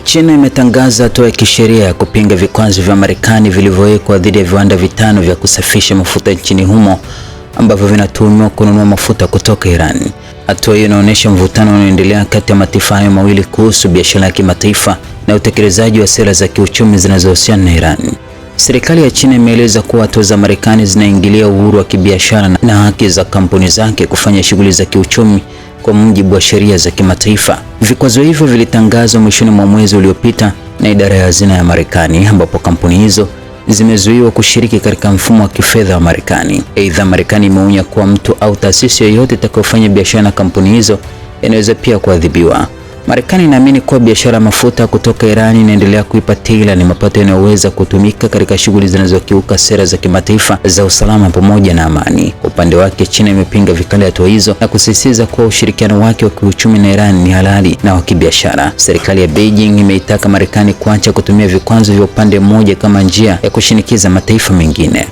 China imetangaza hatua ya kisheria ya kupinga vikwazo vya Marekani vilivyowekwa dhidi ya viwanda vitano vya kusafisha mafuta nchini humo ambavyo vinatuhumiwa kununua mafuta kutoka Iran. Hatua hiyo inaonyesha mvutano unaoendelea kati ya mataifa hayo mawili kuhusu biashara ya kimataifa na utekelezaji wa sera za kiuchumi zinazohusiana na Iran. Serikali ya China imeeleza kuwa hatua za Marekani zinaingilia uhuru wa kibiashara na haki za kampuni zake kufanya shughuli za kiuchumi kwa mujibu wa sheria za kimataifa. Vikwazo hivyo vilitangazwa mwishoni mwa mwezi uliopita na idara ya hazina ya Marekani, ambapo kampuni hizo zimezuiwa kushiriki katika mfumo wa kifedha wa Marekani. Aidha, Marekani imeonya kuwa mtu au taasisi yoyote itakayofanya biashara na kampuni hizo inaweza pia kuadhibiwa. Marekani inaamini kuwa biashara ya mafuta kutoka Iran inaendelea kuipa Tehran mapato yanayoweza kutumika katika shughuli zinazokiuka sera za kimataifa za usalama pamoja na amani. Kwa upande wake, China imepinga vikali hatua hizo na kusisitiza kuwa ushirikiano wake wa kiuchumi na Iran ni halali na wa kibiashara. Serikali ya Beijing imeitaka Marekani kuacha kutumia vikwazo vya upande mmoja kama njia ya kushinikiza mataifa mengine.